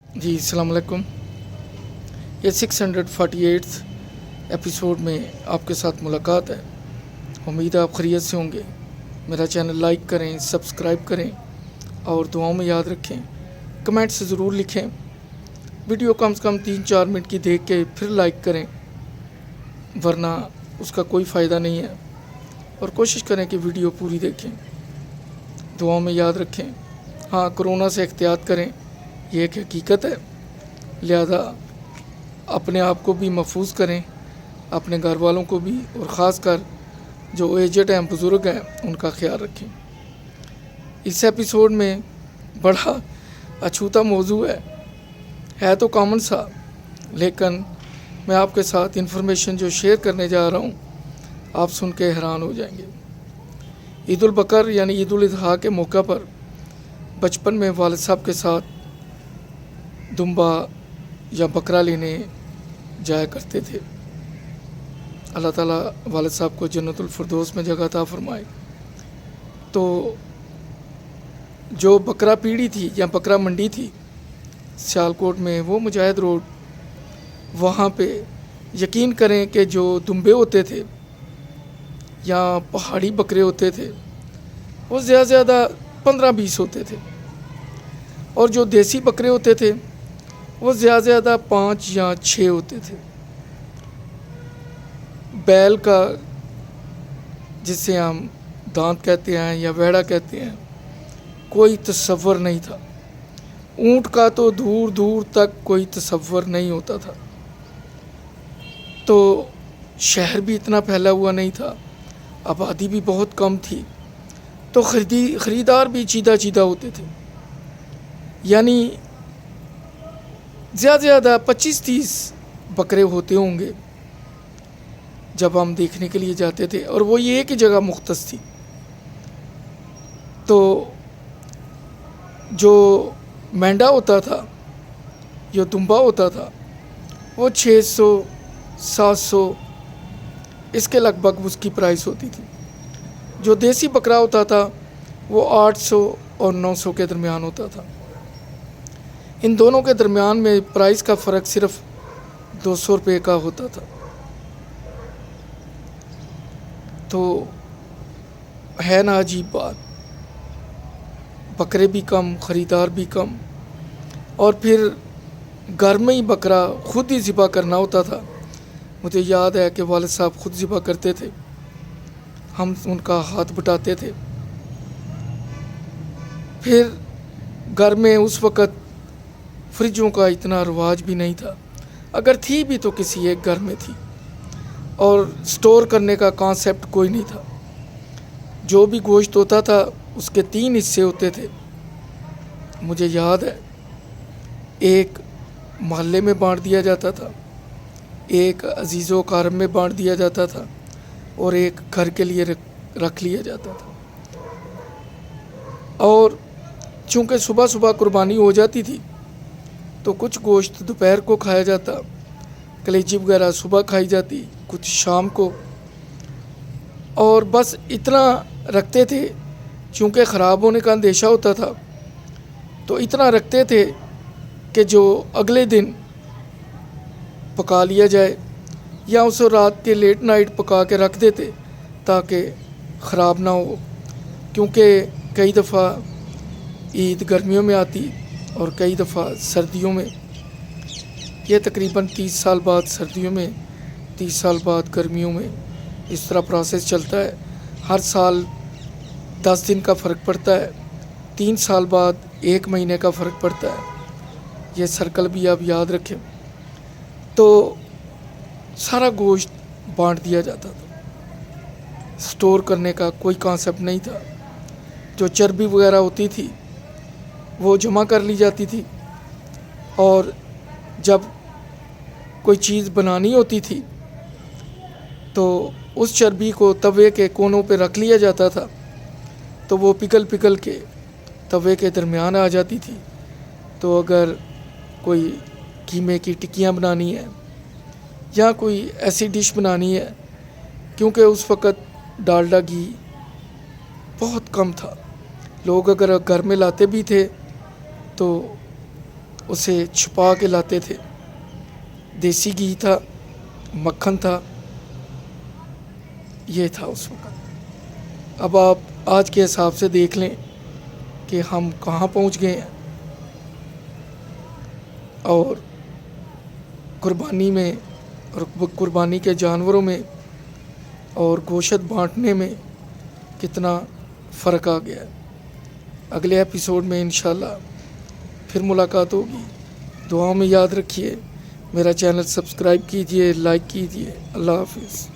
जी अस्सलाम वालेकुम। ये 648 एपिसोड में आपके साथ मुलाकात है। उम्मीद है आप खैरियत से होंगे। मेरा चैनल लाइक करें, सब्सक्राइब करें और दुआओं में याद रखें। कमेंट से ज़रूर लिखें। वीडियो कम से कम 3-4 मिनट की देख के फिर लाइक करें, वरना उसका कोई फ़ायदा नहीं है। और कोशिश करें कि वीडियो पूरी देखें। दुआओं में याद रखें। हाँ, कोरोना से एहतियात करें, ये एक हकीकत है। लिहाजा अपने आप को भी महफूज करें, अपने घर वालों को भी, और ख़ास कर जो एजड हैं, बुज़ुर्ग हैं, उनका ख्याल रखें। इस एपिसोड में बड़ा अछूता मौजू है तो कॉमन सा, लेकिन मैं आपके साथ इन्फॉर्मेशन जो शेयर करने जा रहा हूँ, आप सुन के हैरान हो जाएंगे। ईद उल बकर यानी ईद उल अज़हा के मौका पर बचपन में वालिद साहब के साथ दुम्बा या बकरा लेने जाया करते थे। अल्लाह ताला वालिद साहब को जन्नतुल फिरदौस में जगह अता फरमाए। तो जो बकरा पीढ़ी थी या बकरा मंडी थी सियालकोट में, वो मुजाहिद रोड, वहाँ पे यकीन करें कि जो दुम्बे होते थे या पहाड़ी बकरे होते थे, वो ज़्यादा से ज़्यादा 15-20 होते थे, और जो देसी बकरे होते थे वो ज़्यादा से ज़्यादा 5 या 6 होते थे। बैल का, जिसे हम दांत कहते हैं या वेड़ा कहते हैं, कोई तसव्वुर नहीं था। ऊँट का तो दूर दूर तक कोई तसव्वुर नहीं होता था। तो शहर भी इतना फैला हुआ नहीं था, आबादी भी बहुत कम थी, तो ख़रीदार भी चीदा चीदा होते थे। यानी ज़्यादा से ज़्यादा 25-30 बकरे होते होंगे जब हम देखने के लिए जाते थे, और वो ये एक ही जगह मुख्तस थी। तो जो मेंढा होता था, जो दुम्बा होता था, वो 600-700 इसके लगभग उसकी प्राइस होती थी। जो देसी बकरा होता था वो 800 और 900 के दरमियान होता था। इन दोनों के दरमियान में प्राइस का फ़र्क सिर्फ 200 रुपये का होता था। तो है ना अजीब बात, बकरे भी कम, ख़रीदार भी कम, और फिर घर में ही बकरा खुद ही ज़िबा करना होता था। मुझे याद है कि वालिद साहब खुद ज़िबा करते थे, हम उनका हाथ बटाते थे। फिर घर में उस वक़्त फ्रिजों का इतना रवाज भी नहीं था, अगर थी भी तो किसी एक घर में थी, और स्टोर करने का कॉन्सेप्ट कोई नहीं था। जो भी गोश्त होता था उसके 3 हिस्से होते थे। मुझे याद है, एक मोहल्ले में बांट दिया जाता था, एक अजीज़ो कारम में बांट दिया जाता था, और एक घर के लिए रख लिया जाता था। और चूँकि सुबह सुबह कुर्बानी हो जाती थी, तो कुछ गोश्त दोपहर को खाया जाता, कलेजी वगैरह सुबह खाई जाती, कुछ शाम को, और बस इतना रखते थे। चूँकि ख़राब होने का अंदेशा होता था, तो इतना रखते थे कि जो अगले दिन पका लिया जाए, या उसे रात के लेट नाइट पका के रख देते ताकि ख़राब ना हो। क्योंकि कई दफ़ा ईद गर्मियों में आती और कई दफ़ा सर्दियों में। ये तकरीबन 30 साल बाद सर्दियों में, 30 साल बाद गर्मियों में, इस तरह प्रोसेस चलता है। हर साल 10 दिन का फ़र्क पड़ता है, 3 साल बाद 1 महीने का फ़र्क पड़ता है। ये सर्कल भी आप याद रखें। तो सारा गोश्त बांट दिया जाता था, स्टोर करने का कोई कॉन्सेप्ट नहीं था। जो चर्बी वगैरह होती थी वो जमा कर ली जाती थी, और जब कोई चीज़ बनानी होती थी तो उस चर्बी को तवे के कोनों पे रख लिया जाता था, तो वो पिघल पिघल के तवे के दरमियान आ जाती थी। तो अगर कोई कीमे की टिक्कियाँ बनानी है या कोई ऐसी डिश बनानी है, क्योंकि उस वक़्त डालडा घी बहुत कम था, लोग अगर घर में लाते भी थे तो اسے چھپا کے لاتے تھے. دیسی گھی تھا, مکھن تھا, یہ تھا اس وقت. اب آپ آج کے حساب سے دیکھ لیں کہ ہم کہاں پہنچ گئے ہیں. اور قربانی میں اور قربانی کے جانوروں میں اور گوشت بانٹنے میں کتنا فرق آ گیا ہے. اگلے ایپیسوڈ میں انشاءاللہ پھر ملاقات ہوگی. دعاؤں میں یاد رکھیے. میرا چینل سبسکرائب کیجیے, لائک کیجیے. اللہ حافظ.